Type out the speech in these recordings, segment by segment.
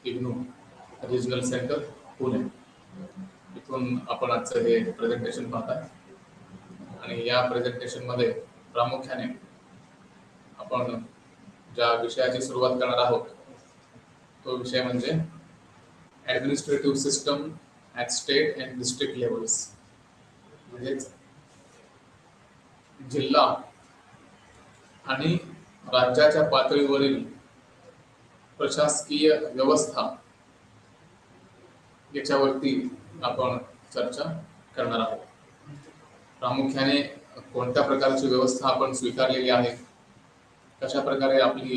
IGNOU regional centre Pune इथून आपण आजचं हे प्रेझेंटेशन पाहताय आणि या प्रेझेंटेशन मध्ये प्रामुख्याने आपण ज्या विषयाची सुरुवात करणार आहोत तो विषय म्हणजे administrative system at state and district levels, म्हणजेच जिल्हा आणि राज्याच्या पातळीवरील प्रशासकीय व्यवस्था याच्यावरती आपण चर्चा करणार आहोत. प्रामुख्याने कोणत्या प्रकारची व्यवस्था आपण स्वीकारलेली आहे, कशा प्रकारे आपली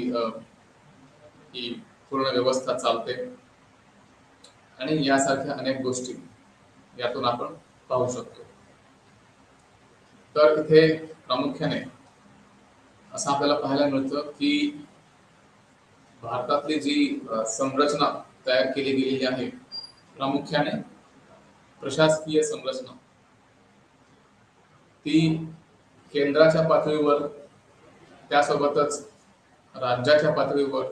ही पूर्ण व्यवस्था चालते आणि यासारख्या अनेक गोष्टी यातून आपण पाहू शकतो. तर इथे प्रामुख्याने असं आपल्याला पाहायला मिळतं की भारतातली जी संरचना तयार केली गेलेली आहे, प्रामुख्याने प्रशासकीय संरचना, ती केंद्राच्या पातळीवर, त्यासोबतच राज्याच्या पातळीवर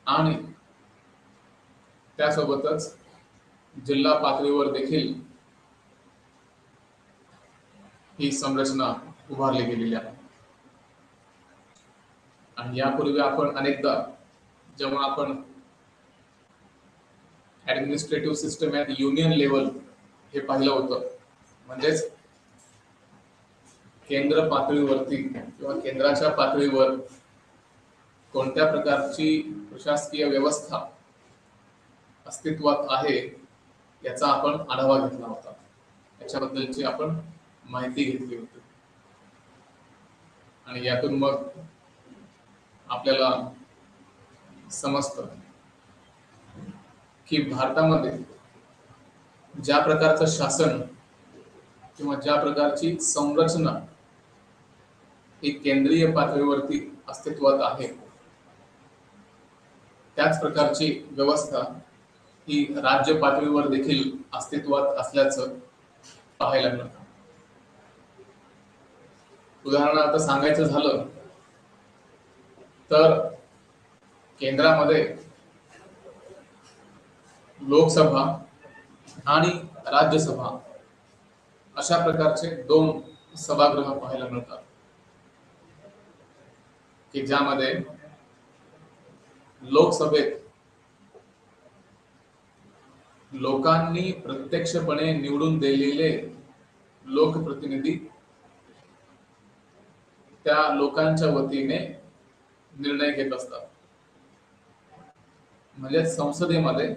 आणि त्यासोबतच जिल्हा पातळीवर देखील ही संरचना उभारली गेलेली आहे. आणि यापूर्वी आपण अनेकदा जेव्हा आपण administrative system at union level हे पाहिलं होतं, म्हणजेच केंद्र पातळीवरती किंवा केंद्राच्या पातळीवर कोणत्या प्रकारची प्रशासकीय व्यवस्था अस्तित्वात आहे याचा आपण आढावा घेतला होता, याच्याबद्दलची आपण माहिती घेतली होती. आणि यातून मग आपल्याला समजतं की भारतामध्ये ज्या प्रकारचं शासन किंवा ज्या प्रकारची संरचना ही केंद्रीय पातळीवरती अस्तित्वात आहे, त्याच प्रकारची व्यवस्था ही राज्य पातळीवर देखील अस्तित्वात असल्याचं पाहायला मिळतं. उदाहरणार्थ सांगायचं झालं तर केंद्रामध्ये लोकसभा आणि राज्यसभा अशा प्रकारचे दोन सभागृह पाहायला मिळतात की ज्यामध्ये लोकसभेत लोकांनी प्रत्यक्षपणे निवडून दिलेले लोकप्रतिनिधी त्या लोकांच्या वतीने निर्णय घेत असतात. म्हणजे संसदेमध्ये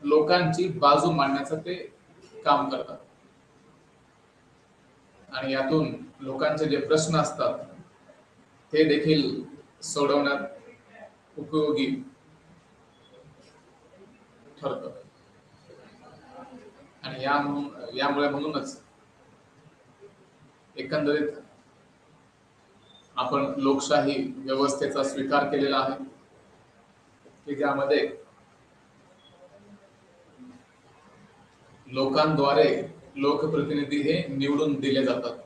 लोकांची बाजू मांडण्याचं ते काम करतात आणि यातून लोकांचे जे प्रश्न असतात ते देखील सोडवण्यात उपयोगी ठरतं. आणि यामुळे म्हणूनच एकंदरीत आपण लोकशाही व्यवस्थेचा स्वीकार केलेला आहे की ज्यामध्ये लोकांद्वारे लोकप्रतिनिधी हे निवडून दिले जातात.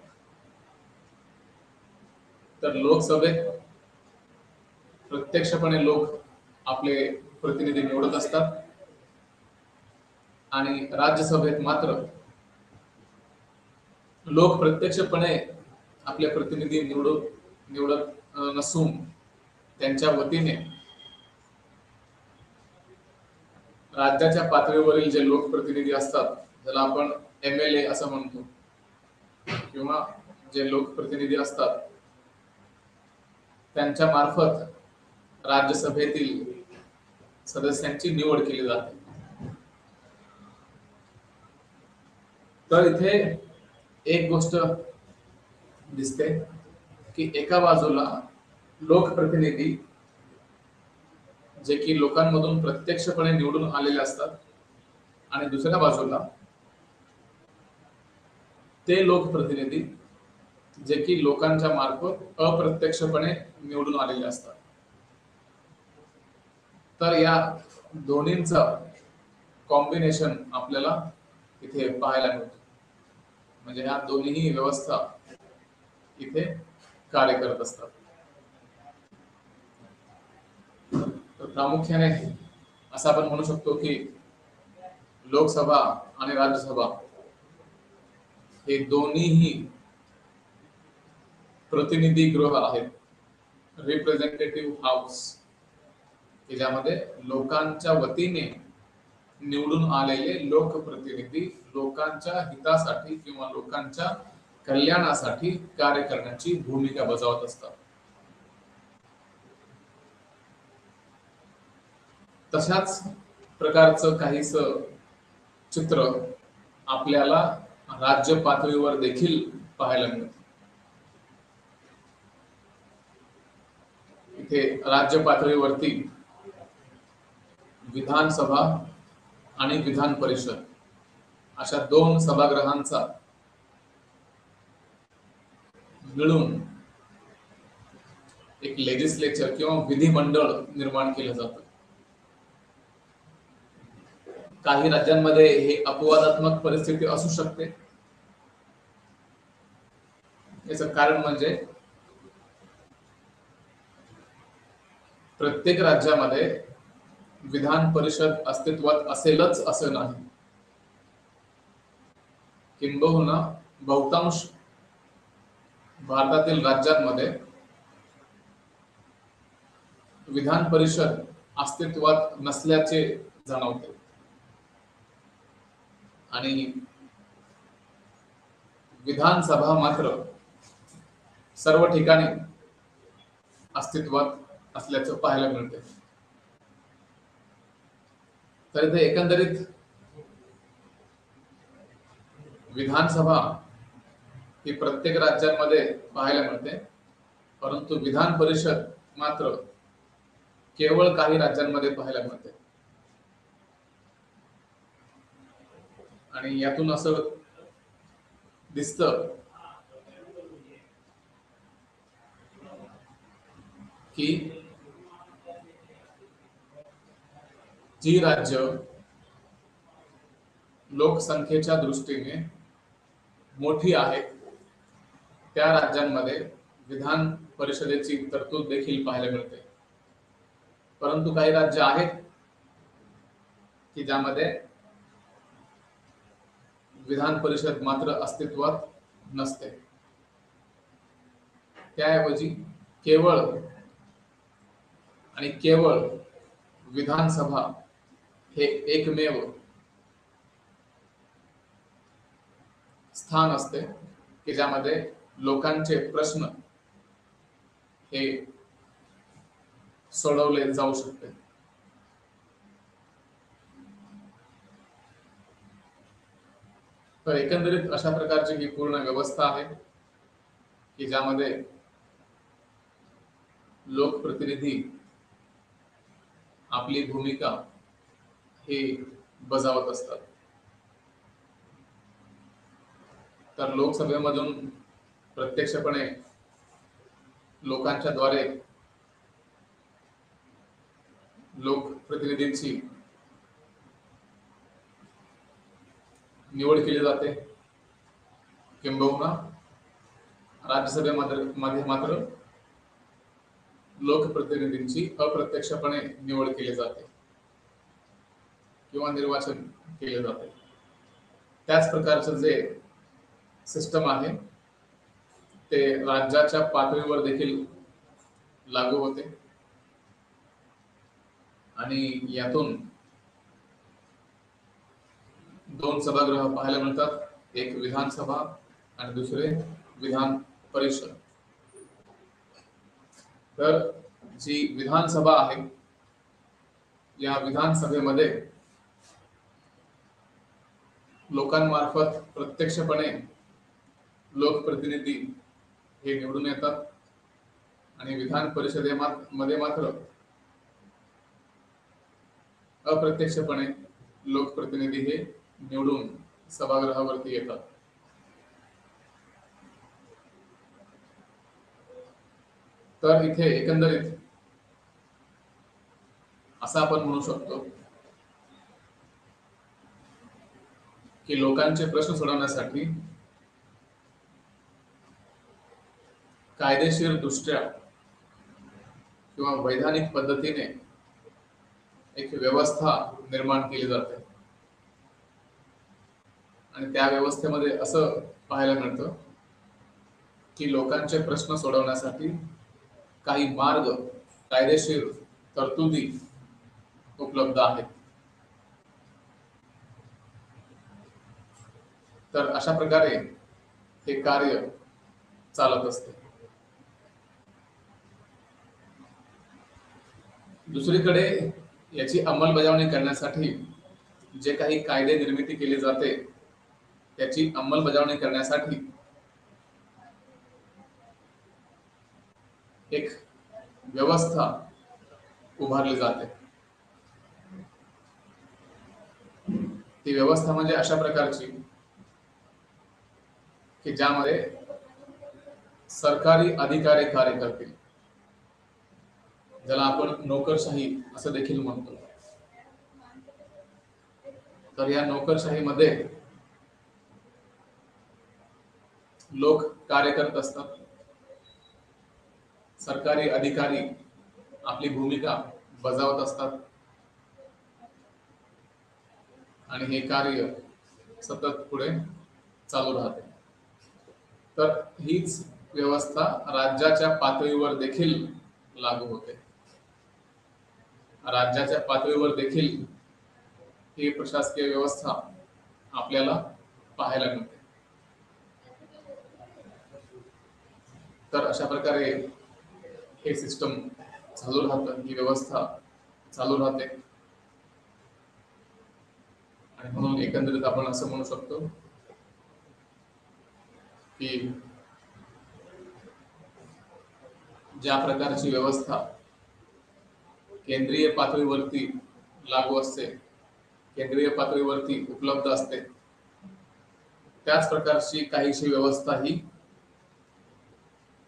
तर लोकसभेत प्रत्यक्षपणे लोक आपले प्रतिनिधी निवडत असतात आणि राज्यसभेत मात्र लोक प्रत्यक्षपणे आपले प्रतिनिधी निवडत नसून त्यांच्या वतीने राज्याच्या पातळीवरील जे लोकप्रतिनिधी असतात, ज्याला आपण MLA असं म्हणतो, किंवा जे लोकप्रतिनिधी असतात त्यांच्या मार्फत राज्यसभेतील सदस्यांची निवड केली जाते. तर इथे एक गोष्ट दिसते की एका बाजूला लोकप्रतिनिधी जे की लोकांमधून प्रत्यक्षपणे निवडून आलेले असतात आणि दुसऱ्या बाजूला ते लोकप्रतिनिधी जे की लोकांच्या मार्फत अप्रत्यक्षपणे निवडून आलेले असतात. तर या दोन्हींचा कॉम्बिनेशन आपल्याला इथे पाहायला मिळतो. म्हणजे ह्या दोन्ही व्यवस्था इथे कार्य करत असतात. तर प्रामुख्याने असं आपण म्हणू शकतो की लोकसभा आणि राज्यसभा हे दोन्हीही प्रतिनिधी गृह आहेत, रिप्रेझेंटेटिव्ह हाऊस, की ज्यामध्ये लोकांच्या वतीने निवडून आलेले लोकप्रतिनिधी लोकांच्या हितासाठी किंवा लोकांच्या कल्याणासाठी कार्य करण्याची भूमिका बजावत असतात. तशाच प्रकारचं काहीस चित्र आपल्याला राज्य पातळीवर देखील पाहायला मिळते. इथे राज्य पातळीवरती विधानसभा आणि विधान परिषद अशा दोन सभागृहांचा मिळून एक लेजिस्लेचर किंवा विधिमंडळ निर्माण केलं जातं. काही राज्यांमध्ये हे अपवादात्मक परिस्थिती असू शकते. याचं कारण म्हणजे प्रत्येक राज्यामध्ये विधान परिषद अस्तित्वात असेलच असं नाही. किंबहुना बहुतांश भारतातील राज्यांमध्ये विधान परिषद अस्तित्वात नसल्याचे जाणवते आणि विधानसभा मात्र सर्व ठिकाणी अस्तित्वात असल्याचं पाहायला मिळते. तर इथे एकंदरीत विधानसभा ही प्रत्येक राज्यांमध्ये पाहायला मिळते, परंतु विधान परिषद मात्र केवळ काही राज्यांमध्ये पाहायला मिळते. आणि यातून असं दिसतं की जी राज्य लोकसंख्येच्या दृष्टीने मोठी आहे त्या राज्यांमध्ये विधान परिषदेची तरतूद देखील पाहायला मिळते. परंतु काही राज्य आहेत की ज्यामध्ये विधान परिषद मात्र अस्तित्वात नसते. त्याऐवजी केवळ आणि केवळ विधानसभा हे एकमेव स्थान असते की ज्यामध्ये लोकांचे प्रश्न हे सोडवले जाऊ शकते. तर एकंदरीत अशा प्रकारची ही पूर्ण व्यवस्था आहे की ज्यामध्ये लोकप्रतिनिधी आपली भूमिका ही बजावत असतात. तर लोकसभेमधून प्रत्यक्षपणे लोकांच्या द्वारे लोकप्रतिनिधींची निवड केली जाते, किंबहुना राज्यसभेमध्ये मात्र लोकप्रतिनिधींची अप्रत्यक्षपणे निवड केली जाते किंवा निर्वाचन केले जाते. त्याच प्रकारचं जे सिस्टम आहे ते राज्याच्या पातळीवर देखील लागू होते आणि यातून दोन सभागृह पाहायला मिळतात, एक विधानसभा आणि दुसरे विधान परिषद. तर जी विधानसभा आहे या विधानसभेमध्ये लोकांमार्फत प्रत्यक्षपणे लोकप्रतिनिधी हे निवडून येतात आणि विधान परिषदेमध्ये मात्र अप्रत्यक्षपणे लोकप्रतिनिधी हे निवडून सभागृहावरती येतात. तर इथे एकंदरीत असं आपण म्हणू शकतो की लोकांचे प्रश्न सोडवण्यासाठी कायदेशीर दृष्ट्या किंवा वैधानिक पद्धतीने एक व्यवस्था निर्माण केली जाते आणि त्या व्यवस्थेमध्ये असं पाहायला मिळतं की लोकांचे प्रश्न सोडवण्यासाठी काही मार्ग, कायदेशीर तरतुदी उपलब्ध आहेत. तर अशा प्रकारे हे कार्य चालत असते. दुसरीकडे याची अंमलबजावणी करण्यासाठी जे काही कायदे निर्मिती केली जाते त्याची अंमलबजावणी करण्यासाठी एक व्यवस्था उभारली जाते. ती व्यवस्था म्हणजे अशा प्रकारची की ज्यामध्ये सरकारी अधिकारी कार्य करतील, ज्याला आपण नोकरशाही असं देखील म्हणतो. तर या नोकरशाहीमध्ये लोक कार्य करत असतात. सरकारी अधिकारी आपली भूमिका बजावत असतात आणि हे कार्य सतत पुढे चालू राहते. तर हीच व्यवस्था राज्याच्या पातळीवर देखील लागू होते. राज्याच्या पातळीवर देखील ही प्रशासकीय व्यवस्था आपल्याला पाहायला मिळते. तर अशा प्रकारे हे सिस्टम चालू राहतं, ही व्यवस्था चालू राहते. आणि म्हणून एकंदरीत आपण असं म्हणू शकतो की ज्या प्रकारची व्यवस्था केंद्रीय पातळीवरती लागू असते, केंद्रीय पातळीवरती उपलब्ध असते, त्याच प्रकारची काहीशी व्यवस्था ही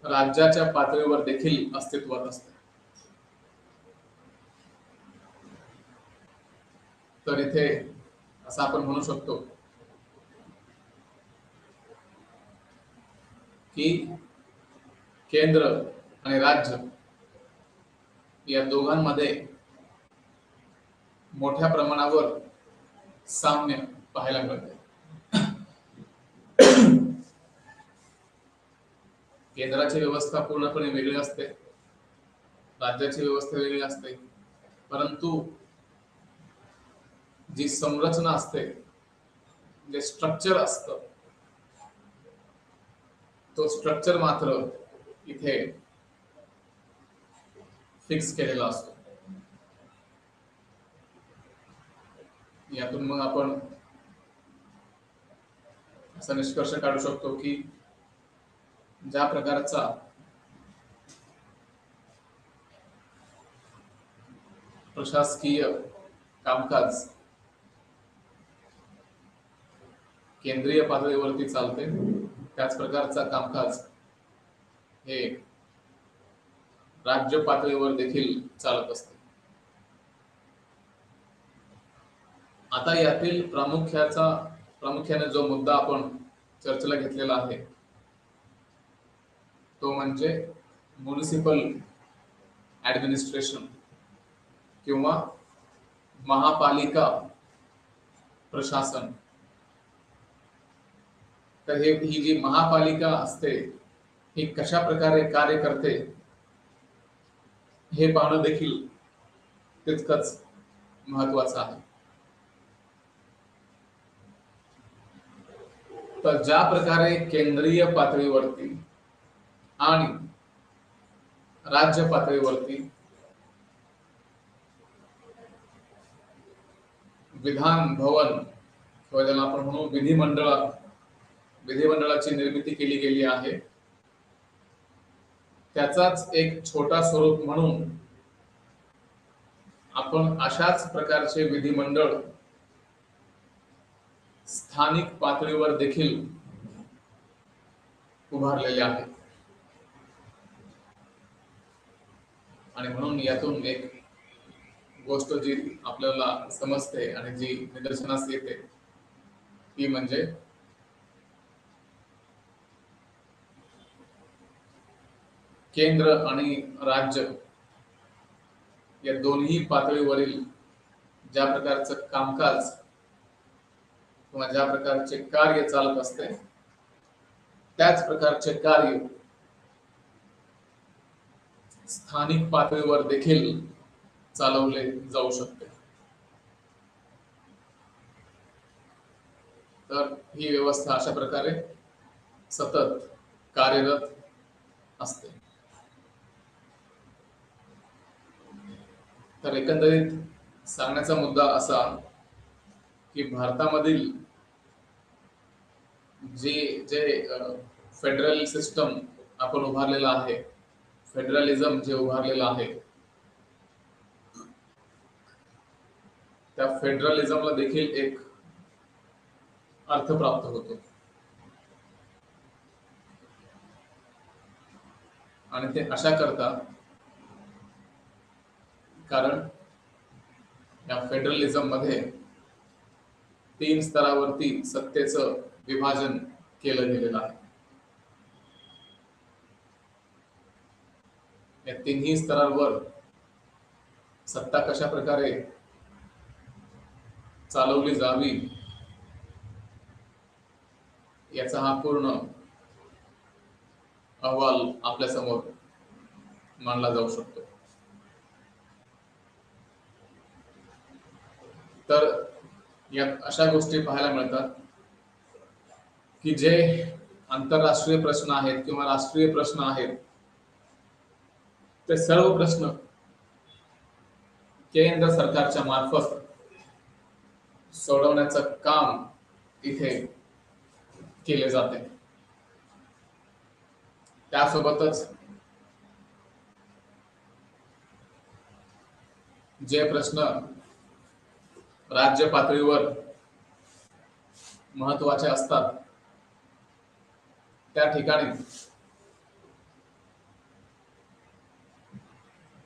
राज्याच्या पातळीवर देखील अस्तित्वात असते. तर इथे असं आपण म्हणू शकतो की केंद्र आणि राज्य या दोघांमध्ये मोठ्या प्रमाणावर साम्य पाहायला मिळते. केंद्राची व्यवस्था पूर्णपणे वेगळी असते, राज्याची व्यवस्था वेगळी असते, परंतु जी संरचना असते, जे स्ट्रक्चर असतं, तो स्ट्रक्चर मात्र इथे फिक्स केलेला असतो. यातून मग आपण असा निष्कर्ष काढू शकतो की ज्या प्रकारचा प्रशासकीय कामकाज केंद्रीय पातळीवरती चालते, त्याच प्रकारचा कामकाज हे राज्य पातळीवर देखील चालत असते. आता यातील प्रामुख्याने जो मुद्दा आपण चर्चेला घेतलेला आहे तो म्हणजे म्युनिसिपल ऍडमिनिस्ट्रेशन किंवा महापालिका प्रशासन. तर ही जी महापालिका असते ही कशा प्रकारे कार्य करते हे पाहणं देखील तितकंच महत्वाचं आहे. तर ज्या प्रकारे केंद्रीय पातळीवरती आणि राज्य पातळीवरती विधान भवन किंवा ज्याला आपण म्हणू विधिमंडळाची निर्मिती केली गेली आहे, त्याचाच एक छोटा स्वरूप म्हणून आपण अशाच प्रकारचे विधिमंडळ स्थानिक पातळीवर देखील उभारलेले आहे. आणि म्हणून यातून एक गोष्ट जी आपल्याला समजते आणि जी निदर्शनास येते ती म्हणजे केंद्र आणि राज्य या दोन्ही पातळीवरील ज्या प्रकारचं कामकाज किंवा ज्या प्रकारचे कार्य चालत असते त्याच प्रकारचे कार्य स्थानिक पातळीवर देखील चालवले जाऊ शकते. तर ही व्यवस्था अशा प्रकारे सतत कार्यरत असते. तर एकंदरीत सांगण्याचा मुद्दा असा की भारतामधील जे फेडरल सिस्टम आपण उभारलेला आहे, फेडरलिझम जे उभारलेलं आहे, त्या फेडरलिझमला देखील एक अर्थ प्राप्त होतो आणि ते अशा करता कारण या फेडरलिझम मध्ये 3 स्तरावरती सत्तेचं विभाजन केलं गेलेलं आहे. या 3ही स्तरावर सत्ता कशा प्रकारे चालवली जावी याचा हा पूर्ण अहवाल आपल्या समोर मांडला जाऊ शकतो. तर यात अशा गोष्टी पाहायला मिळतात की जे आंतरराष्ट्रीय प्रश्न आहेत किंवा राष्ट्रीय प्रश्न आहेत ते सर्व प्रश्न केंद्र सरकारच्या मार्फत सोडवण्याचं काम इथे केले जाते. त्यासोबतच जे प्रश्न राज्य पातळीवर महत्त्वाचे असतात त्या ठिकाणी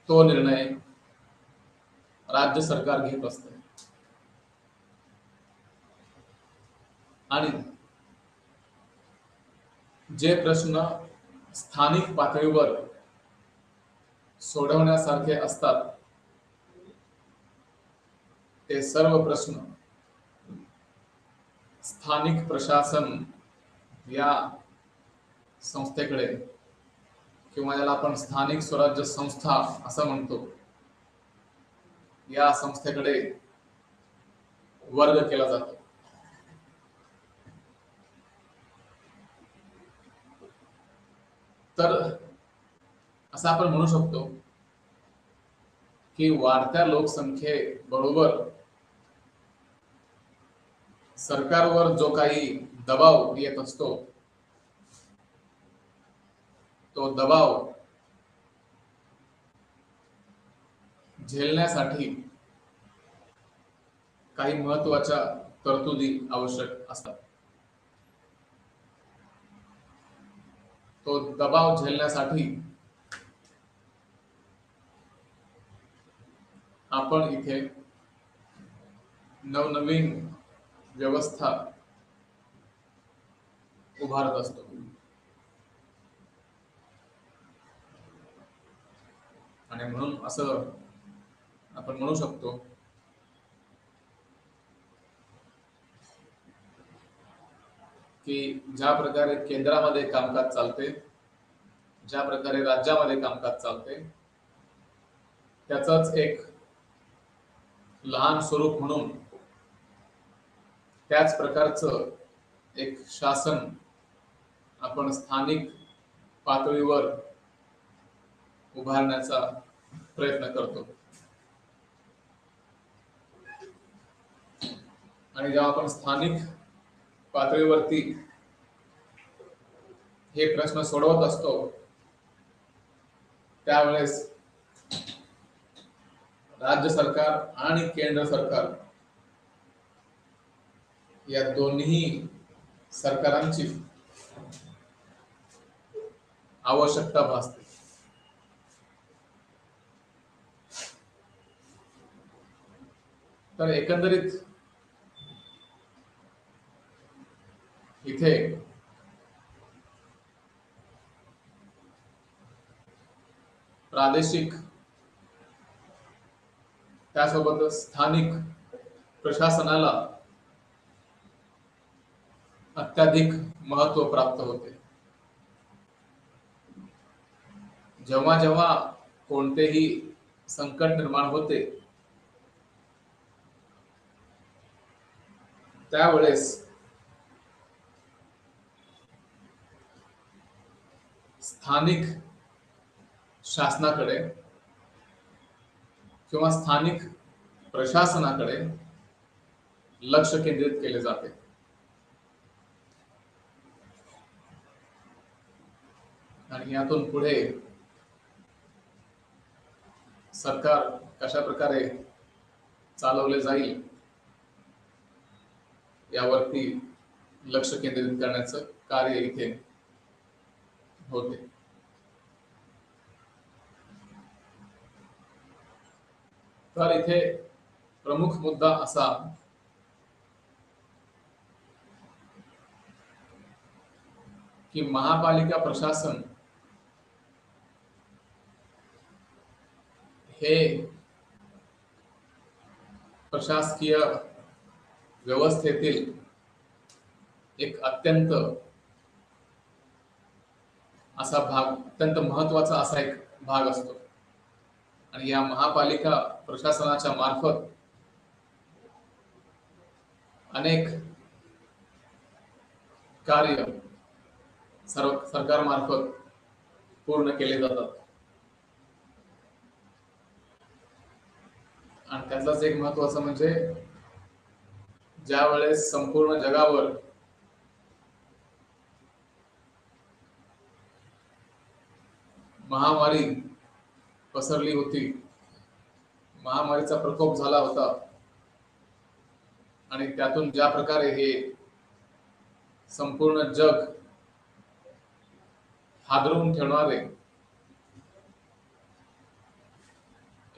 तो निर्णय राज्य सरकार घेत असते आणि जे प्रश्न स्थानिक पातळीवर सोडवण्यासारखे असतात ते सर्व प्रश्न स्थानिक प्रशासन या संस्थेकडे किंवा ज्याला आपण स्थानिक स्वराज्य संस्था असं म्हणतो या संस्थेकडे वर्ग केला जातो. तर असं आपण म्हणू शकतो की वाढत्या लोकसंख्येबरोबर सरकारवर जो काही दबाव येत असतो तो दबाव झेलण्यासाठी काही महत्त्वाच्या तरतुदी आवश्यक असतात. तो दबाव झेलण्यासाठी आपण इथे नवनवीन व्यवस्था उभारत असतो. आणि म्हणून असं आपण म्हणू शकतो की ज्या प्रकारे केंद्रामध्ये कामकाज चालते, ज्या प्रकारे राज्यामध्ये कामकाज चालते, त्याचंच एक लहान स्वरूप म्हणून त्याच प्रकारचं एक शासन आपण स्थानिक पातळीवर उभारण्याचा प्रयत्न करतो. आणि जेव्हा आपण स्थानिक पातळीवरती हे प्रश्न सोडवत असतो त्यावेळेस राज्य सरकार आणि केंद्र सरकार या दोन्ही सरकारांची आवश्यकता भासते. तर एकंदरीत इथे प्रादेशिक त्यासोबतच स्थानिक प्रशासनाला अत्याधिक महत्व प्राप्त होते. जेव्हा जेव्हा कोणतेही संकट निर्माण होते त्यावेळेस स्थानिक शासनाकडे किंवा स्थानिक प्रशासनाकडे लक्ष केंद्रित केले जाते. आणि यातून पुढे सरकार कशा प्रकारे चालवले जाईल यावरती लक्ष केंद्रित करण्याचं कार्य इथे होते. तर इथे प्रमुख मुद्दा असा की महापालिका प्रशासन हे प्रशासकीय व्यवस्थेतील एक अत्यंत महत्वाचा असा एक भाग असतो. आणि या महापालिका प्रशासनाच्या मार्फत अनेक कार्य सरकारमार्फत पूर्ण केले जातात. आणि त्यातलाच एक महत्वाचं म्हणजे ज्या वेळेस संपूर्ण जगावर महामारी पसरली होती, महामारीचा प्रकोप झाला होता आणि त्यातून ज्या प्रकारे हे संपूर्ण जग हादरवून ठेवणारे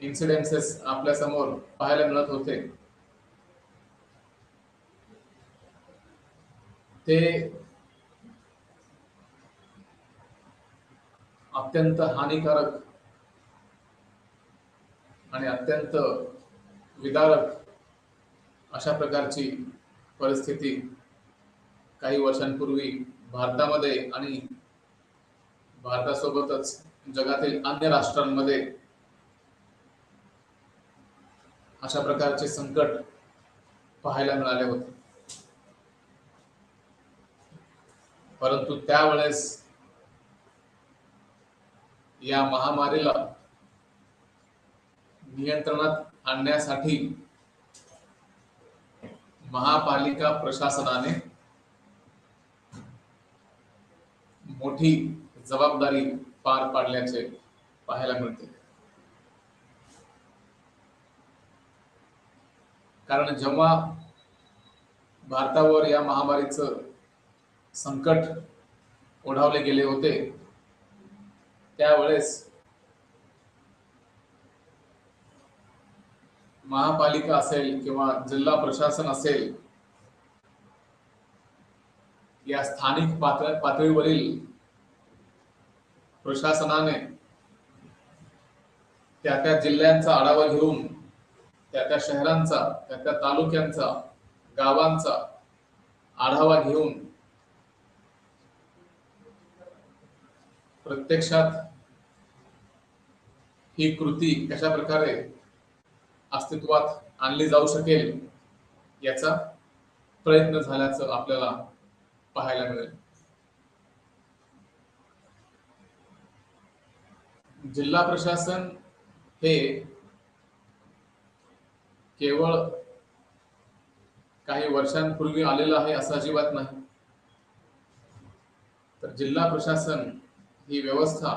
इन्सिडेंसेस आपल्या समोर पाहायला मिळत होते, ते अत्यंत हानिकारक आणि अत्यंत विदारक अशा प्रकारची परिस्थिती काही वर्षांपूर्वी भारतामध्ये आणि भारतासोबतच जगातील अन्य राष्ट्रांमध्ये अशा प्रकारचे संकट पाहायला मिळाले होते. परंतु त्यावेळेस या महामारीला नियंत्रणात आणण्यासाठी महापालिका प्रशासनाने मोठी जबाबदारी पार पाडल्याचे पाहायला मिळते. कारण जेव्हा भारतावर या महामारीचं संकट ओढावले गेले होते त्यावेळेस महापालिका असेल किंवा जिल्हा प्रशासन असेल या स्थानिक पातळीवरील प्रशासनाने त्या जिल्ह्यांचा आढावा घेऊन त्या शहरांचा त्या तालुक्यांचा गावांचा आढावा घेऊन प्रत्यक्षात ही कृती कशा प्रकारे अस्तित्वात आणली जाऊ शकेल याचा प्रयत्न झाल्याचं आपल्याला पाहायला मिळेल. जिल्हा प्रशासन हे केवळ काही वर्षांपूर्वी आलेलं आहे असं अजिबात नाही. तर जिल्हा प्रशासन ही व्यवस्था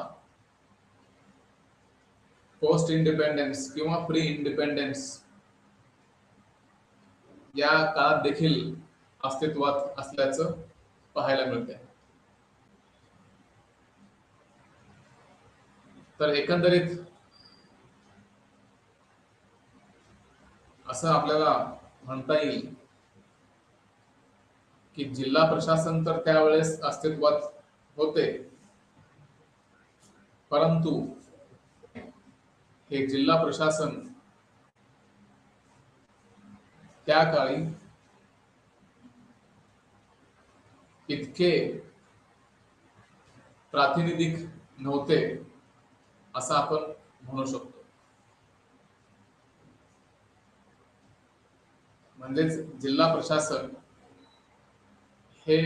पोस्ट इंडिपेंडेन्स किंवा प्री इंडिपेंडेन्स या काळात देखील अस्तित्वात असल्याचं पाहायला मिळते. तर एकंदरीत असं आपल्याला म्हणता येईल की जिल्हा प्रशासन तर त्यावेळेस अस्तित्वात होते, परंतु हे जिल्हा प्रशासन त्या काळी इतके प्रातिनिधिक नव्हते असं आपण म्हणू शकतो. म्हणजेच जिल्हा प्रशासन हे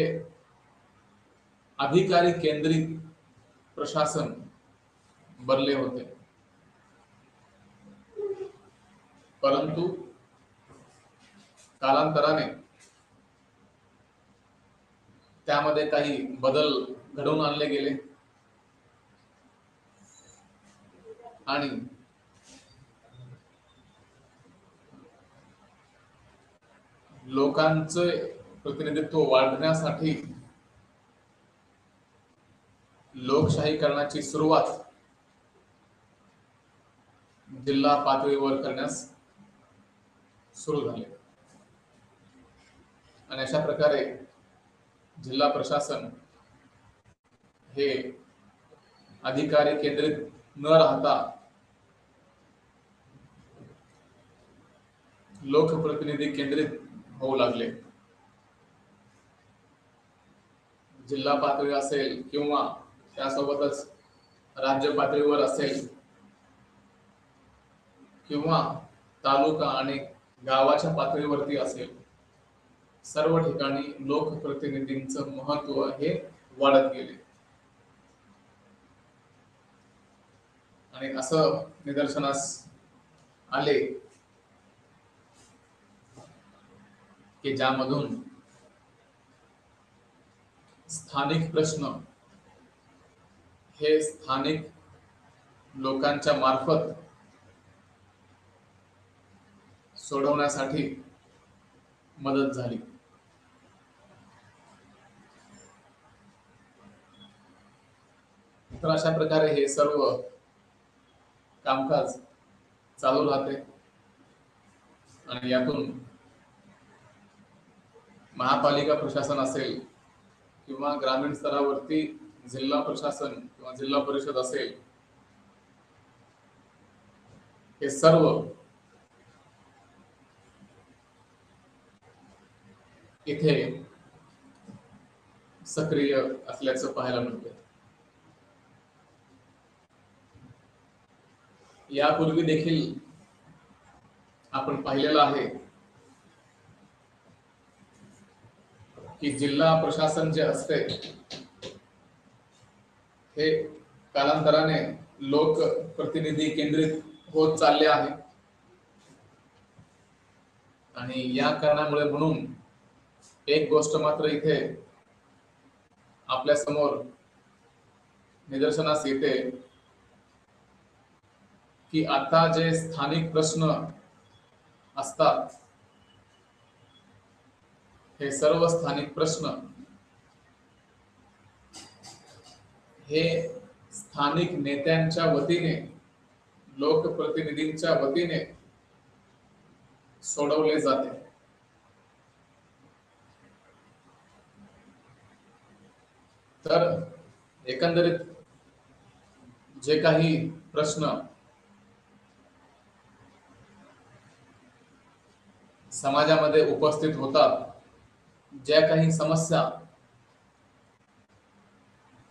अधिकारी केंद्रित प्रशासन बनले होते. परंतु कालांतराने त्यामध्ये काही बदल घडवून आणले गेले आणि लोकांचे प्रतिनिधित्व वाढवण्यासाठी लोकशाहीकरणाची सुरुवात जिल्हा पातळीवर करण्यास सुरू झाले आणि अशा प्रकारे जिल्हा प्रशासन हे अधिकारी केंद्रित न राहता लोकप्रतिनिधी केंद्रित होऊ लागले. जिल्हा पातळी असेल किंवा त्यासोबतच राज्य पातळीवर असेल किंवा तालुका आणि गावाच्या पातळीवरती असेल, सर्व ठिकाणी लोकप्रतिनिधींचं महत्व हे वाढत गेले आणि असं निदर्शनास आले की ज्यामधून स्थानिक प्रश्न हे स्थानिक लोकांच्या मार्फत सोडवण्यासाठी मदत झाली. तर अशा प्रकारे हे सर्व कामकाज चालू राहते आणि यातून महापालिका प्रशासन असेल किंवा ग्रामीण स्तरावरती जिल्हा प्रशासन किंवा जिल्हा परिषद असेल, हे सर्व इथे सक्रिय असल्याचं पाहायला मिळते. यापूर्वी देखील आपण पाहिलेलं आहे की जिल्हा प्रशासन जे असते हे कालांतराने लोक प्रतिनिधी केंद्रित होत चालले आहे आणि या कारणामुळे म्हणून एक गोष्ट मात्र इथे आपल्या समोर निदर्शनास येते की आता जे स्थानिक प्रश्न असतात, हे सर्व स्थानिक प्रश्न हे स्थानिक नेत्यांच्या वतीने, लोकप्रतिनिधींच्या वतीने सोडवले जाते. तर एकंदरीत जे काही प्रश्न समाजामध्ये उपस्थित होतात, ज्या काही समस्या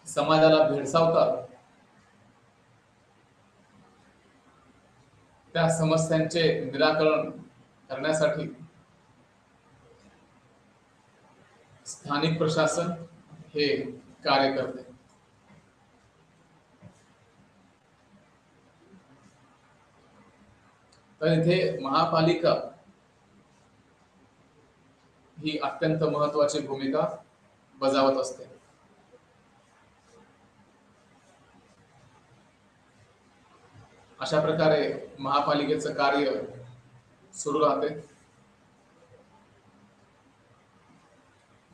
समाजाला भेडसावतात, त्या समस्यांचे निराकरण करण्यासाठी स्थानिक प्रशासन हे कार्य करते. तर इथे महापालिका ही अत्यंत महत्वाची भूमिका बजावत असते. अशा प्रकारे महापालिकेचं कार्य सुरू राहते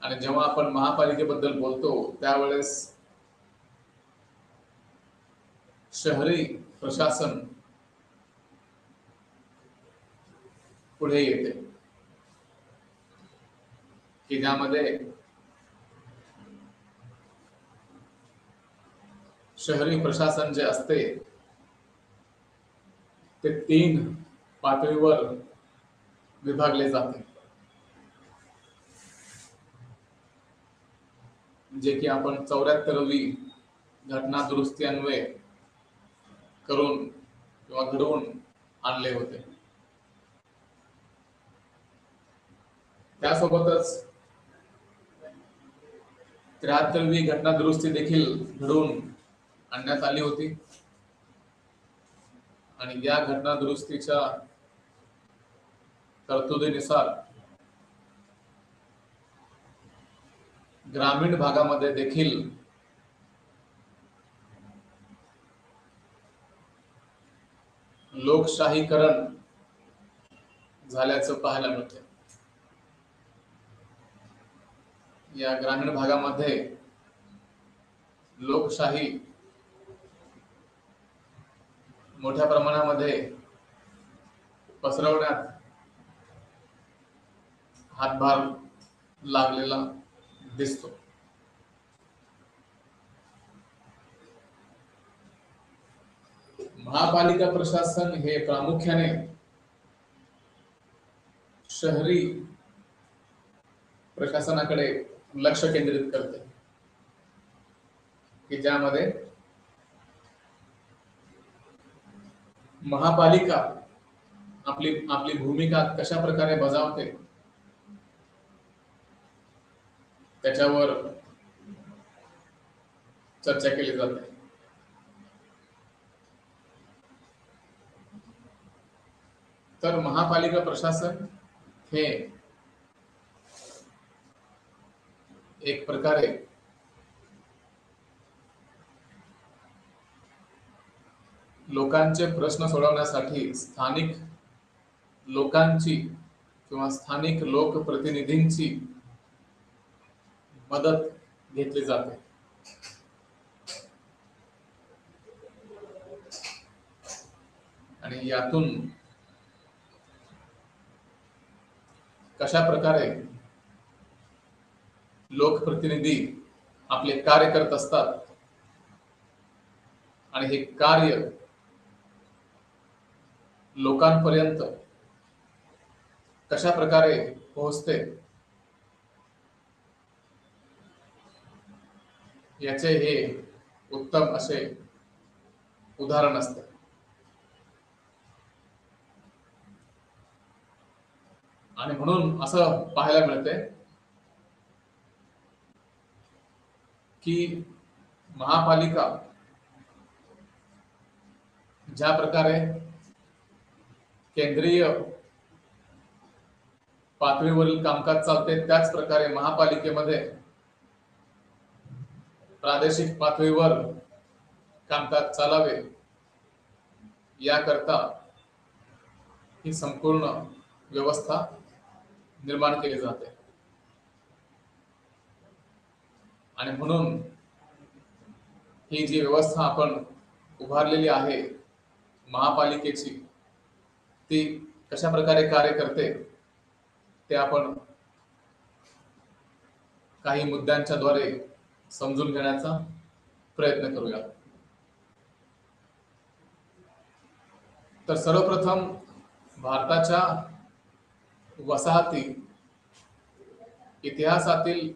आणि जेव्हा आपण महापालिकेबद्दल बोलतो त्यावेळेस शहरी प्रशासन पुढे येते की ज्यामध्ये शहरी प्रशासन जे असते ते 3 पातळीवर विभागले जाते, जे की आपण 74वी घटना दुरुस्ती अन्वये करून किंवा घडवून आणले होते. त्यासोबतच 73वी घटना दुरुस्ती देखील घडवून आणण्यात आली होती आणि या घटना दुरुस्तीच्या तरतुदीनुसार ग्रामीण भागामध्ये देखील लोकशाहीकरण झाल्याचं पाहायला मिळते. या ग्रामीण भागामध्ये लोकशाही मोठ्या प्रमाणामध्ये पसरवण्यात हातभार लागलेला दिसतो. महापालिका प्रशासन हे प्रामुख्याने शहरी प्रशासनाकडे लक्ष केंद्रित करते, की ज्यामध्ये महापालिका आपली आपली भूमिका कशा प्रकारे बजावते त्याच्यावर चर्चा केली जाते. तर महापालिका प्रशासन हे एक प्रकारे लोकांचे प्रश्न सोडवण्यासाठी स्थानिक लोकांची किंवा स्थानिक लोकप्रतिनिधींची मदत घेतली जाते. आणि यातून कशा प्रकारे लोकप्रतिनिधी आपले कार्य करत असतात आणि हे कार्य लोकांपर्यंत कशा प्रकारे पोहोचते याचे हे उत्तम असे उदाहरण असते. आणि म्हणून असं पाहायला मिळते की महापालिका ज्या प्रकारे केंद्रीय पातळीवरील कामकाज चालते त्याच प्रकारे महापालिकेमध्ये प्रादेशिक पातळीवर कामकाज चालावे याकरता ही संपूर्ण व्यवस्था निर्माण केली जाते. आणि म्हणून ही जी व्यवस्था आपण उभारलेली आहे महापालिकेची ती कशा प्रकारे कार्य करते ते आपण काही मुद्द्यांच्या द्वारे समजून घेण्याचा प्रयत्न करूया. तर सर्वप्रथम भारताच्या वसाहती इतिहासातील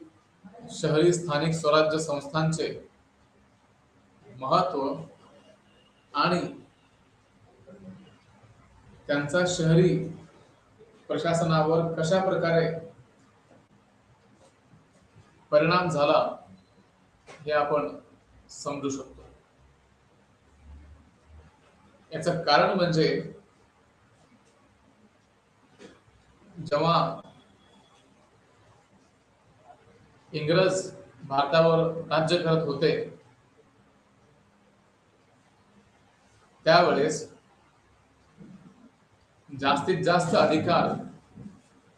शहरी स्थानिक स्वराज्य संस्थांचे महत्व आणि त्यांचा शहरी प्रशासनावर कशा प्रकारे परिणाम झाला हे आपण समजू शकतो. याचं कारण म्हणजे जेव्हा इंग्रज भारतावर राज्य करत होते त्यावेळेस जास्तीत जास्त अधिकार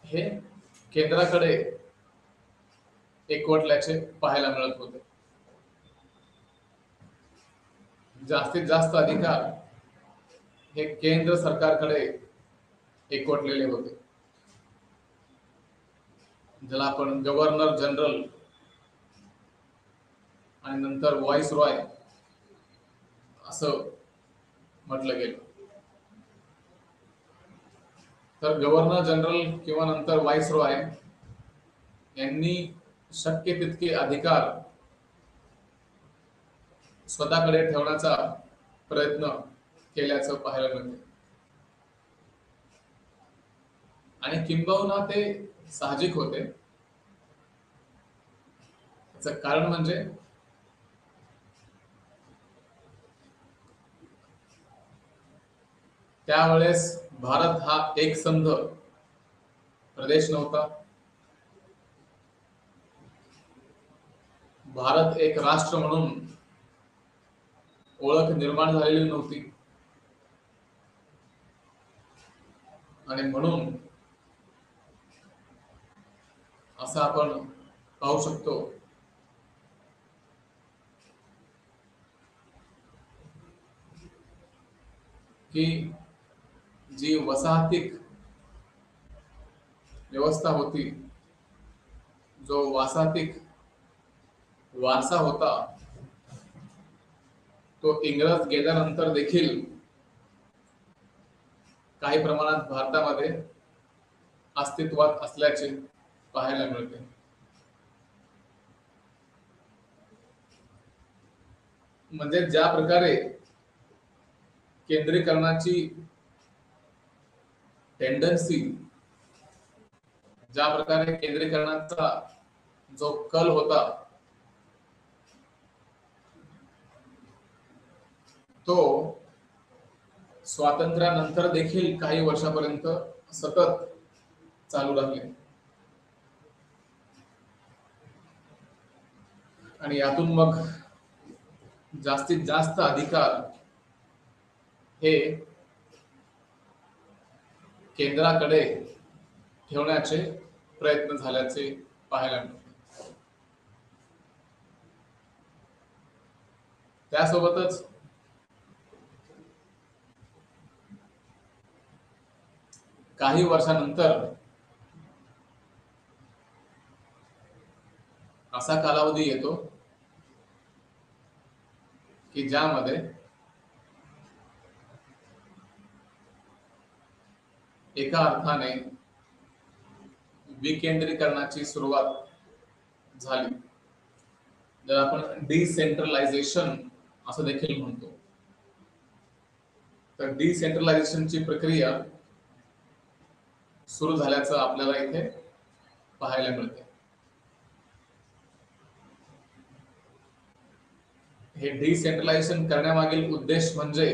हे केंद्राकडे एकवटल्याचे पाहायला मिळत होते. जास्तीत जास्त अधिकार हे केंद्र सरकारकडे एकवटलेले होते, ज्याला आपण गव्हर्नर जनरल आणि नंतर व्हाईस रॉय असं म्हटलं गेलं. तर गव्हर्नर जनरल किंवा नंतर व्हाईसरॉय यांनी शक्य तितके अधिकार स्वतःकडे ठेवण्याचा प्रयत्न केल्याचं पाहायला मिळते आणि किंबहुना ते साहजिक होते. त्याचं कारण म्हणजे त्यावेळेस भारत हा एकसंध प्रदेश नव्हता. भारत एक राष्ट्र म्हणून ओळख निर्माण झालेली नव्हती आणि म्हणून असं आपण पाहू शकतो की जी वसाहतिक व्यवस्था होती, जो वसाहतिक वारसा होता, तो इंग्रज गेल्यानंतर देखील काही प्रमाणात भारतामध्ये अस्तित्वात असल्याचे पाहायला मिळते. म्हणजे ज्या प्रकारे केंद्रीकरणाची टेंडन्सी, ज्या प्रकारे केंद्रीकरणाचा जो कल होता तो स्वातंत्र्यानंतर देखील काही वर्षापर्यंत सतत चालू राहिले आणि यातून मग जास्तीत जास्त अधिकार हे केंद्राकडे ठेवण्याचे प्रयत्न झाल्याचे पाहायला मिळते. त्यासोबतच काही वर्षानंतर असा कालावधी येतो की ज्यामध्ये एका अर्थाने विकेंद्रीकरणाची सुरुवात झाली, जर आपण डिसेंट्रलायझेशन असं देखील म्हणतो. तर डिसेंट्रलायझेशनची प्रक्रिया सुरू झाल्याचं आपल्याला इथे पाहायला मिळते. हे डिसेंट्रलायझेशन करण्यामागील उद्देश म्हणजे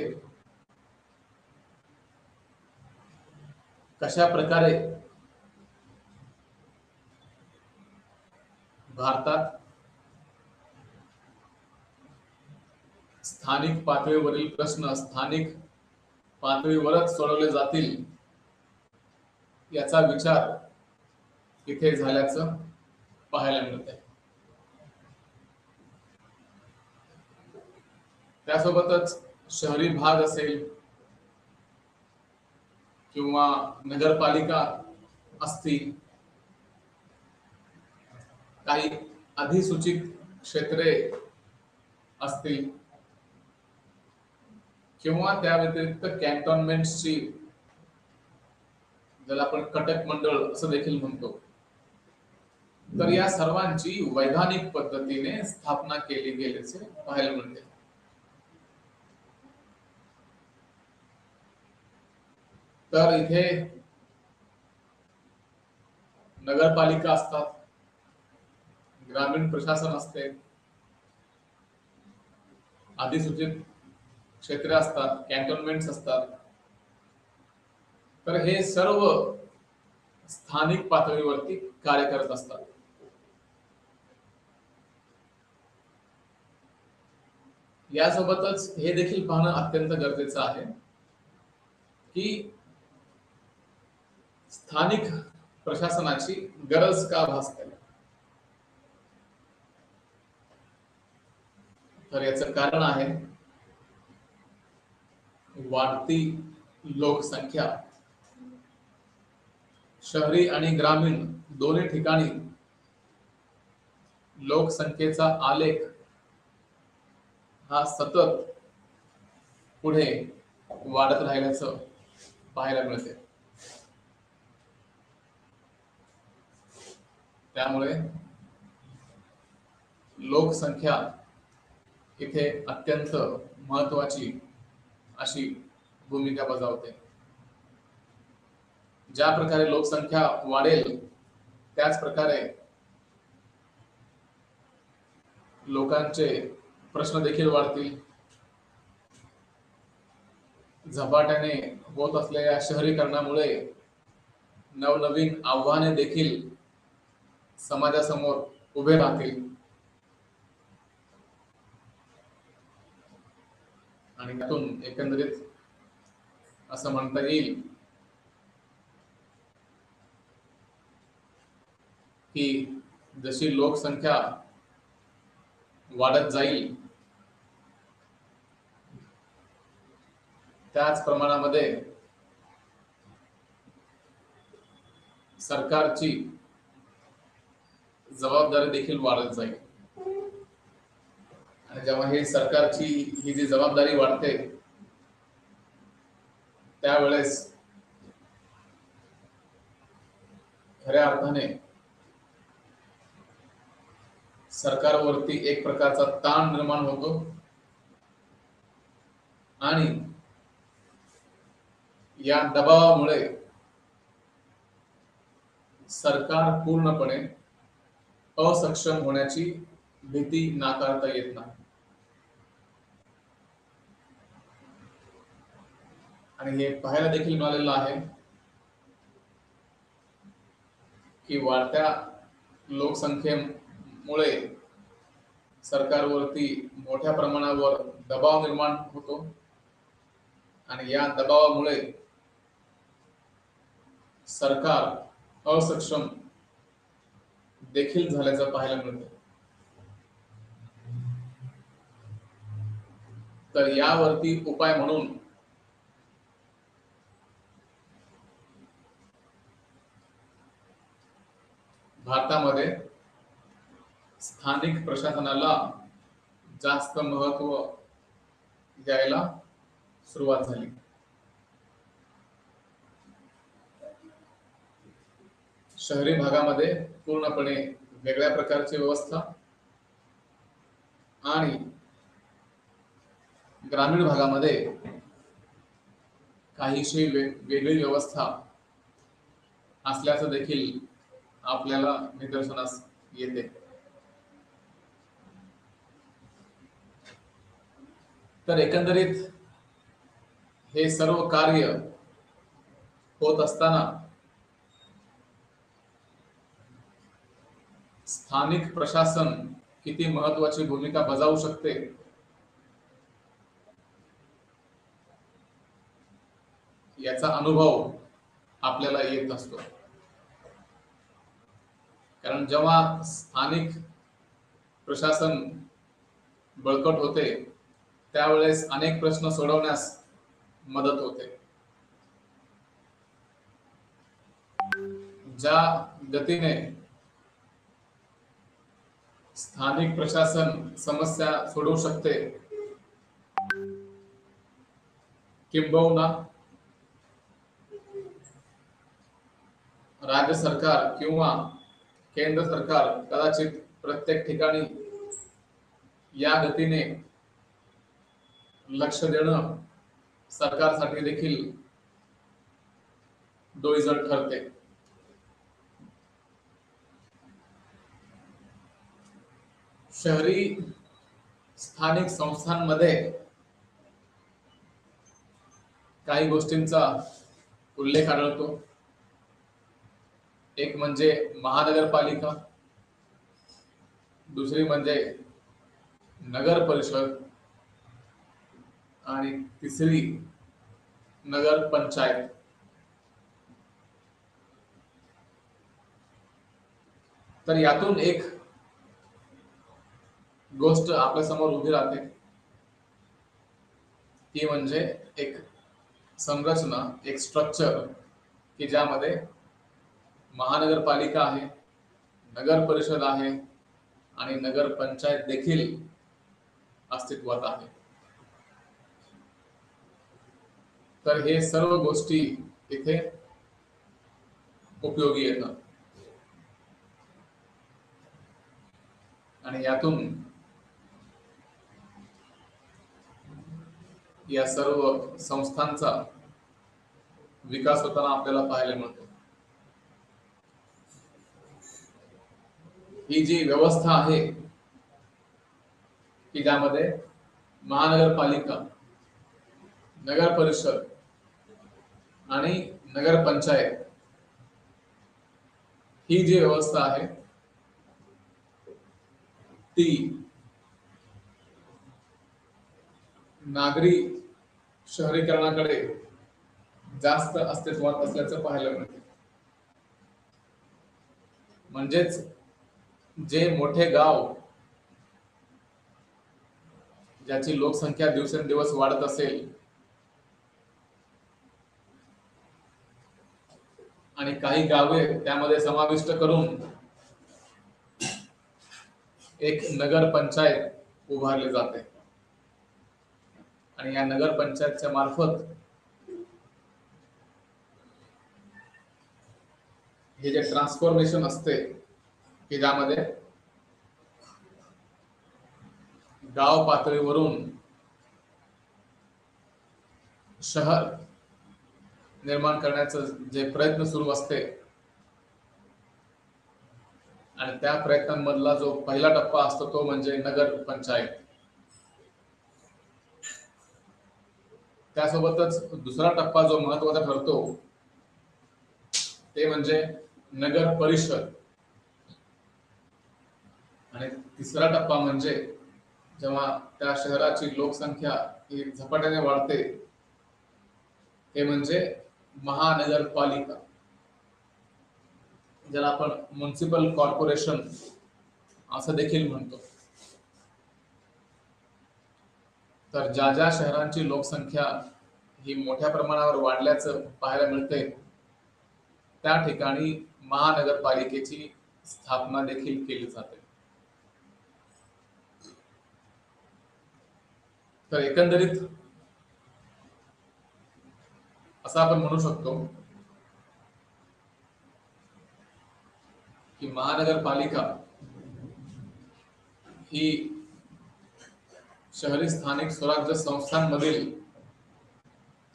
कशा प्रकारे भारतात स्थानिक पातळीवरील प्रश्न स्थानिक पातळीवरच सोडवले जातील याचा विचार इथे झाल्याचं पाहायला मिळते. त्यासोबतच शहरी भाग असेल किंवा नगरपालिका असतील, काही अधिसूचित क्षेत्रे असतील किंवा त्या व्यतिरिक्त कॅन्टोन्मेंटची, ज्याला आपण कटक मंडळ असं देखील म्हणतो, तर या सर्वांची वैधानिक पद्धतीने स्थापना केली गेल्याचे पाहायला मिळते. तर इथे नगरपालिका असतात, ग्रामीण प्रशासन असते, अधिसूचित क्षेत्रे असतात, कॅन्टोन्मेंट्स असतात. तर हे सर्व स्थानिक पातळीवरती कार्य करत असतात. यासोबतच हे देखील पाहणं अत्यंत गरजेचं आहे की स्थानिक प्रशासनाची गरज का भासते. तर याचं कारण आहे वाढती लोकसंख्या. शहरी आणि ग्रामीण दोन्ही ठिकाणी लोकसंख्येचा आलेख हा सतत पुढे वाढत राहिल्याचं पाहायला मिळते. त्यामुळे लोकसंख्या इथे अत्यंत महत्वाची अशी भूमिका बजावते. ज्या प्रकारे लोकसंख्या वाढेल त्याच प्रकारे लोकांचे प्रश्न देखील वाढतील. झपाट्याने होत असलेल्या शहरीकरणामुळे नवनवीन आव्हाने देखील समाजासमोर उभे राहतील आणि त्यातून एकंदरीत असं म्हणता येईल की जशी लोकसंख्या वाढत जाईल त्याच प्रमाणामध्ये सरकारची जबाबदारी देखील वाढत जाईल. आणि जेव्हा ही सरकारची ही जी जबाबदारी वाढते त्यावेळेस खऱ्या अर्थाने सरकारवरती एक प्रकारचा ताण निर्माण होतो आणि या दबावामुळे सरकार पूर्णपणे असक्षम होण्याची भीती नाकारता येत नाही. आणि हे पाहायला देखील मिळालेलं आहे की वाढत्या लोकसंख्येमुळे सरकारवरती मोठ्या प्रमाणावर दबाव निर्माण होतो आणि या दबावामुळे सरकार असक्षम देखील झाल्याचं पाहायला मिळतं. तर यावरती उपाय म्हणून भारतामध्ये स्थानिक प्रशासनाला जास्त महत्व द्यायला सुरुवात झाली. शहरी भागामध्ये पूर्णपणे वेगळ्या प्रकारची व्यवस्था आणि ग्रामीण भागामध्ये काहीशी वेगळी व्यवस्था असल्याचं देखील आपल्याला निदर्शनास येते. तर एकंदरीत हे सर्व कार्य होत असताना स्थानिक प्रशासन किती महत्वाची भूमिका बजावू शकते याचा अनुभव आपल्याला येत असतो. कारण जेव्हा स्थानिक प्रशासन बळकट होते त्यावेळेस अनेक प्रश्न सोडवण्यास मदत होते. ज्या गतीने स्थानिक प्रशासन समस्या सोडवू शकते किंबहुना राज्य सरकार किंवा केंद्र सरकार कदाचित प्रत्येक ठिकाणी या गतीने लक्ष देणं सरकारसाठी देखील डोईजड ठरते. शहरी स्थानिक संस्थांमध्ये काही गोष्टींचा उल्लेख आढळतो. एक म्हणजे महानगरपालिका, दुसरी म्हणजे नगर परिषद आणि तिसरी नगर पंचायत. तर यातून एक गोष्ट आपल्या समोर उभी राहते ती म्हणजे एक संरचना, एक स्ट्रक्चर की ज्यामध्ये महानगरपालिका आहे, नगर परिषद आहे आणि नगर पंचायत देखील अस्तित्वात आहे. तर हे सर्व गोष्टी इथे उपयोगी येतात. आणि यातून या सर्व संस्थांचा विकास होताना आपल्याला पाहायला मिळतो. ही जी व्यवस्था आहे की ज्यामध्ये महानगरपालिका, नगर परिषद आणि नगर पंचायत ही जी व्यवस्था आहे ती नागरी शहरीकरणाकडे जास्त अस्तित्वात असल्याचं पाहायला मिळते. म्हणजेच जे मोठे गाव ज्याची लोकसंख्या दिवसेंदिवस वाढत असेल आणि काही गावे त्यामध्ये समाविष्ट करून एक नगर पंचायत उभारली जाते आणि या नगर पंचायतच्या मार्फत हे जे ट्रान्सफॉर्मेशन असते की ज्यामध्ये गाव पातळीवरून शहर निर्माण करण्याचं जे प्रयत्न सुरू असते आणि त्या प्रयत्नांमधला जो पहिला टप्पा असतो तो म्हणजे नगर पंचायत. त्यासोबतच दुसरा टप्पा जो महत्वाचा ठरतो ते म्हणजे नगर परिषद आणि तिसरा टप्पा म्हणजे जेव्हा त्या शहराची लोकसंख्या ही झपाट्याने वाढते ते म्हणजे महानगरपालिका, ज्याला आपण म्युनिसिपल कॉर्पोरेशन असं देखील म्हणतो. तर ज्या ज्या शहरांची लोकसंख्या ही मोठ्या प्रमाणावर वाढल्याचं पाहायला मिळते त्या ठिकाणी महानगरपालिकेची स्थापना देखील केली जाते. तर एकंदरीत असं आपण म्हणू शकतो की महानगरपालिका ही शहरी स्थानिक स्वराज्य संस्थांमधील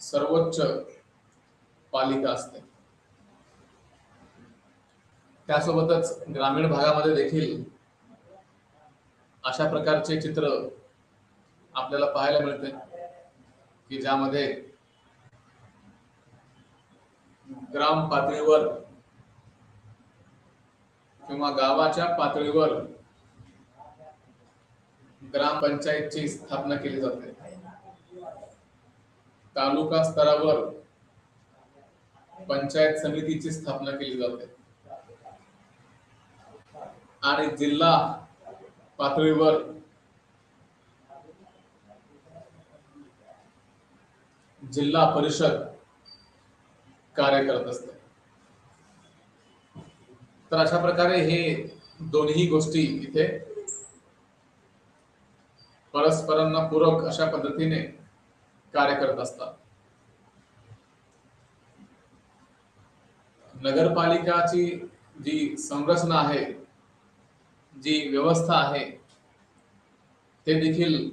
सर्वोच्च पालिका असते. त्यासोबतच ग्रामीण भागामध्ये देखील अशा प्रकारचे चित्र आपल्याला पाहायला मिळते की ज्यामध्ये ग्राम पातळीवर किंवा गावाच्या पातळीवर ग्रामपंचायतची स्थापना केली जाते. तालुका स्तरावर पंचायत समितीची स्थापना केली जाते आणि जिल्हा पातळीवर जिल्हा परिषद कार्य करत असते. तर अशा प्रकारे हे दोन्ही गोष्टी इथे परस्परांना पूरक अशा पद्धतीने कार्य करत असतात. नगरपालिकाची जी संरचना आहे, जी व्यवस्था आहे ते देखील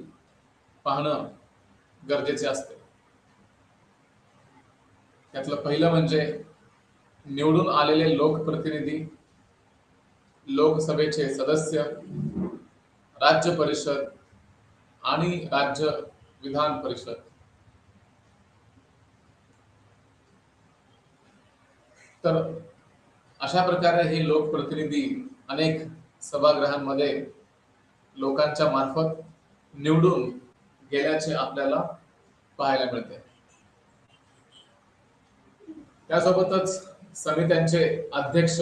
पाहणं गरजेचे असते. त्यातलं पहिलं म्हणजे निवडून आलेले लोकप्रतिनिधी, लोकसभेचे सदस्य, राज्य परिषद आणि राज्य विधान परिषद. तर अशा प्रकारे हे लोकप्रतिनिधी अनेक सभागृहांमध्ये लोकांच्या मार्फत निवडून गेल्याचे आपल्याला पाहायला मिळते. त्यासोबतच समित्यांचे अध्यक्ष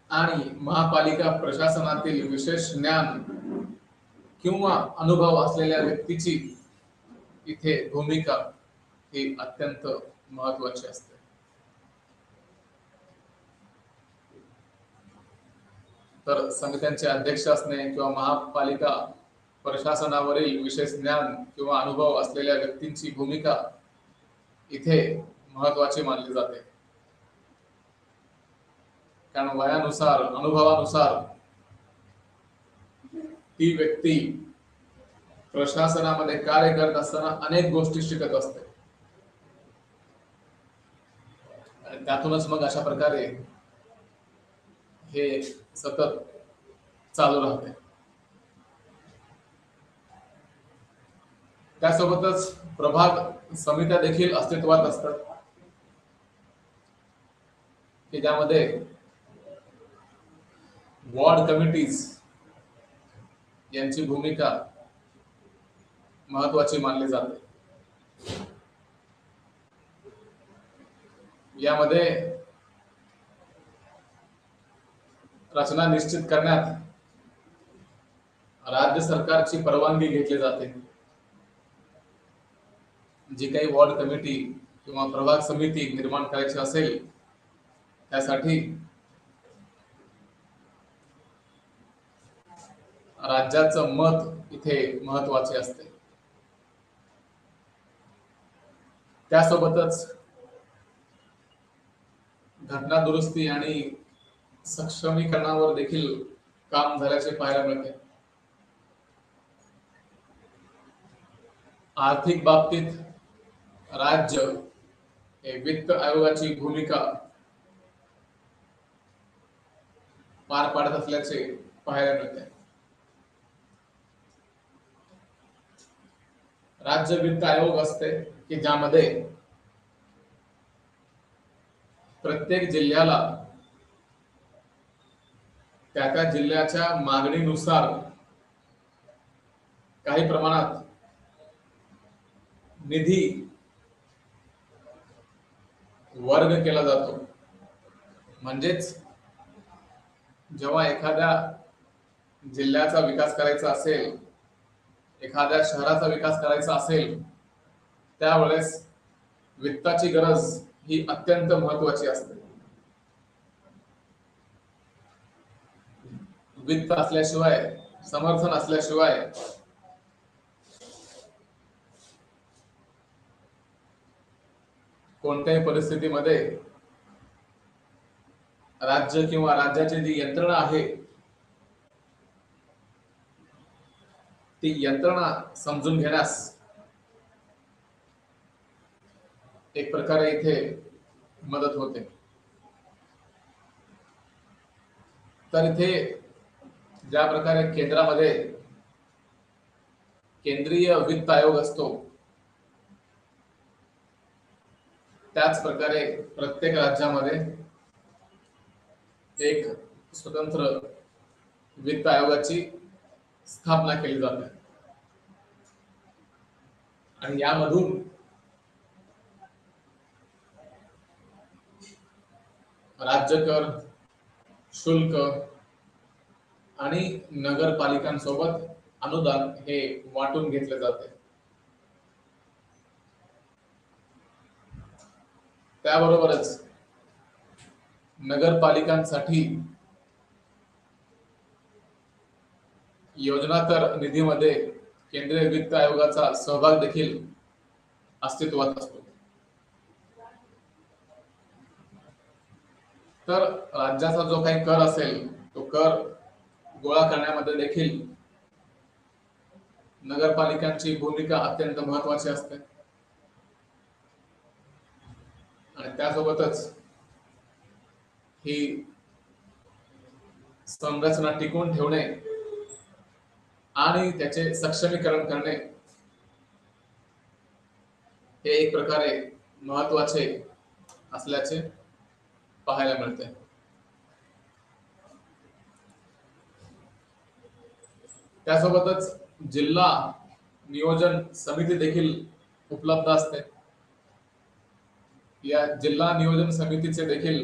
आणि महापालिका प्रशासनातील विशेष ज्ञान किंवा अनुभव असलेल्या व्यक्तीची इथे भूमिका ही अत्यंत महत्वाची असते. तर समित्यांचे अध्यक्ष असणे किंवा महापालिका प्रशासनावरील विशेष ज्ञान किंवा अनुभव असलेल्या व्यक्तींची भूमिका इथे महत्वाची मानली जाते. कारण वयानुसार, अनुभवानुसार ती व्यक्ती प्रशासनामध्ये कार्य करत असताना अनेक गोष्टी शिकत असते आणि त्यातूनच मग अशा प्रकारे हे सतत चालू राहते. त्यासोबतच प्रभाग समित्या देखील अस्तित्वात असतात की ज्यामध्ये वॉर्ड कमिटीज यांची भूमिका महत्वाची मानली जाते. यामध्ये रचना निश्चित करण्यात राज्य सरकारची परवानगी घेतली जाते. जी काही वॉर्ड कमिटी किंवा प्रभाग समिती निर्माण करायची असेल त्यासाठी राज्याचं मत इथे महत्वाचे असते. त्यासोबतच घटना दुरुस्ती आणि सक्षमीकरणावर देखील काम झाल्याचे पाहायला मिळते. आर्थिक बाबतीत राज्य हे वित्त आयोगाची भूमिका पार पाडत असल्याचे पाहायला मिळते. राज्य वित्त आयोग असते की ज्यामध्ये प्रत्येक जिल्ह्याला त्या जिल्ह्याच्या मागणीनुसार काही प्रमाणात निधी वर्ग केला जातो. म्हणजेच जेव्हा एखाद्या जिल्ह्याचा विकास करायचा असेल, एखाद्या शहराचा विकास करायचा असेल, त्यावेळेस वित्ताची गरज ही अत्यंत महत्वाची असते. वित्त असल्याशिवाय, समर्थन असल्याशिवाय कोणत्याही परिस्थितीमध्ये राज्य किंवा राज्याची जी यंत्रणा आहे ती यंत्रणा समजून घेण्यास एक प्रकारे इथे मदत होते. तर इथे ज्या प्रकारे केंद्रामध्ये केंद्रीय वित्त आयोग असतो त्याच प्रकारे प्रत्येक राज्यामध्ये एक स्वतंत्र वित्त आयोगाची स्थापना केली जाते आणि यामधून राज्य कर, शुल्क आणि नगरपालिकांसोबत अनुदान हे वाटून घेतले जाते. त्याबरोबरच नगरपालिकांसाठी योजना तर निधीमध्ये केंद्रीय वित्त आयोगाचा सहभाग देखील अस्तित्वात असतो. तर राज्याचा जो काही कर असेल तो कर गोळा करण्यामध्ये देखील नगरपालिकांची भूमिका अत्यंत महत्वाची असते आणि त्यासोबतच ही संरचना टिकवून ठेवणे आणि त्याचे सक्षमीकरण करणे हे एक प्रकारे महत्वाचे असल्याचे पाहायला मिळते. त्यासोबतच जिल्हा नियोजन समिती देखील उपलब्ध असते. या जिल्हा नियोजन समितीचे देखील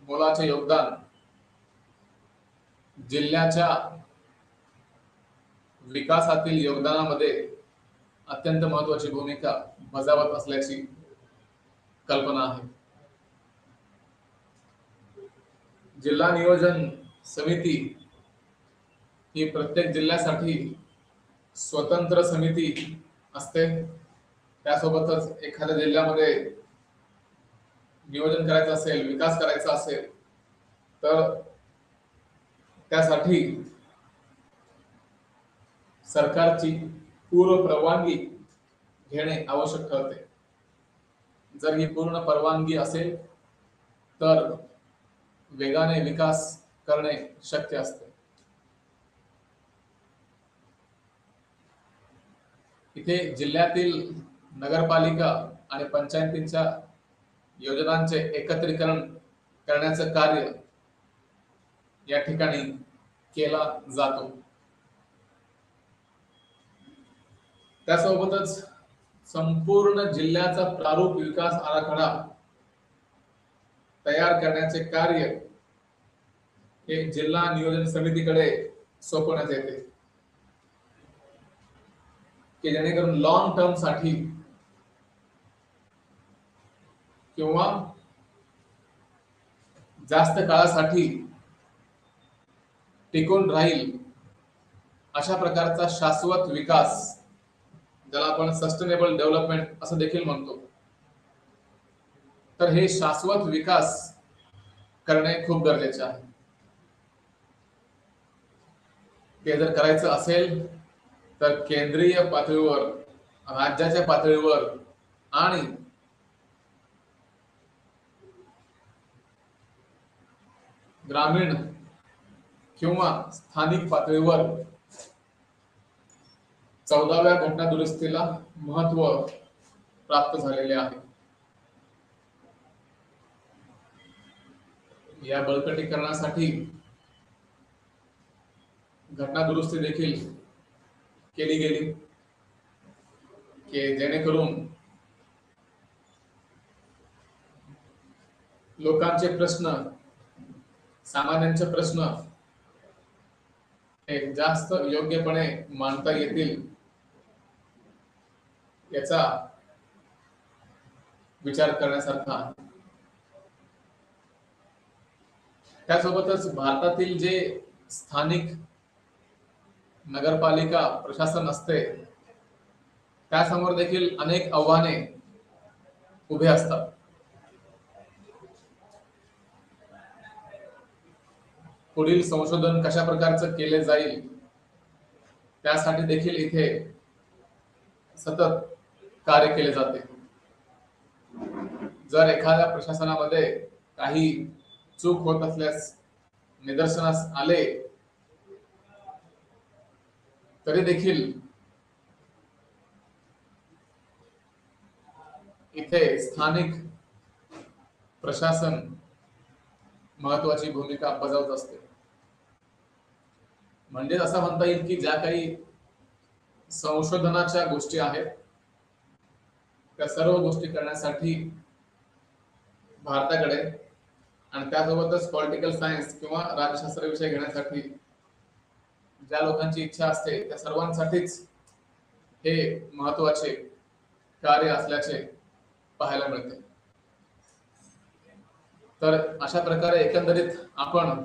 मोलाचे योगदान जिल्ह्याच्या विकासातील योगदानामध्ये अत्यंत महत्वाची भूमिका बजावत असल्याची कल्पना आहे. जिल्हा नियोजन समिती ही प्रत्येक जिल्ह्यासाठी स्वतंत्र समिती असते. त्यासोबतच एखाद्या जिल्ह्यामध्ये नियोजन करायचं असेल, विकास करायचा असेल तर त्यासाठी सरकारची पूर्व परवानगी घेणे आवश्यक ठरते. जर ही पूर्ण परवानगी असेल तर वेगाने विकास करणे शक्य असते. इथे जिल्ह्यातील नगरपालिका आणि पंचायतींच्या योजनांचे एकत्रीकरण करण्याचं कार्य या ठिकाणी केला जातो. त्यासोबतच संपूर्ण जिल्ह्याचा प्रारूप विकास आराखडा तयार करण्याचे कार्य हे जिल्हा नियोजन समितीकडे सोपवण्यात येते की जेणेकरून लॉंग टर्म साठी किंवा जास्त काळासाठी टिकून राहील अशा प्रकारचा शाश्वत विकास, ज्याला आपण सस्टेनेबल डेव्हलपमेंट असं देखील म्हणतो, तर हे शाश्वत विकास करणे खूप गरजेचे आहे. ते जर करायचं असेल तर केंद्रीय पातळीवर, राज्याच्या पातळीवर आणि ग्रामीण किंवा स्थानिक पातळीवर 14व्या घटना दुरुस्तीला महत्व प्राप्त झालेले आहे. या बळकटीकरणासाठी घटना दुरुस्ती देखील केली गेली की जेणेकरून लोकांचे प्रश्न, सामान्यांचे प्रश्न हे जास्त योग्यपणे मांडता येतील याचा विचार करण्यासारखा आहे. त्यासोबतच भारतातील जे स्थानिक नगरपालिका प्रशासन असते त्यासमोर देखील अनेक आव्हाने उभे असतात. पुढील संशोधन कशा प्रकारचं केले जाईल त्यासाठी देखील इथे सतत कार्य केले जाते. जर एखाद्या प्रशासनामध्ये काही चूक होत असल्यास निदर्शनास आले तरी देखील इथे स्थानिक प्रशासन महत्वाची भूमिका बजावत असते. म्हणजे असं म्हणता येईल की ज्या काही संशोधनाच्या गोष्टी आहेत त्या सर्व गोष्टी करण्यासाठी भारताकडे आणि त्यासोबतच पॉलिटिकल सायन्स किंवा राज्यशास्त्र विषय घेण्यासाठी ज्या लोकांची इच्छा असते त्या सर्वांसाठीच हे महत्वाचे कार्य असल्याचे पाहायला मिळते. तर अशा प्रकारे एकंदरीत आपण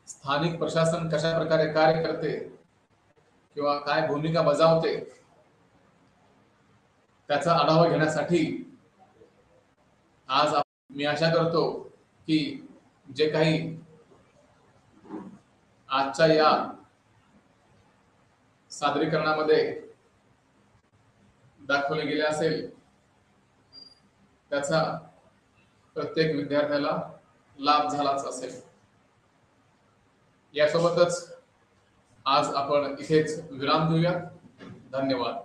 स्थानिक प्रशासन कशा प्रकारे कार्य करते किंवा काय भूमिका बजावते त्याचा आढावा घेण्यासाठी आज मी आशा करतो की जे काही आजच्या या सादरीकरणामध्ये दाखवले गेले असेल त्याचा प्रत्येक विद्यार्थ्याला लाभ झालाच असेल. यासोबतच आज आपण इथेच विराम देऊया. धन्यवाद.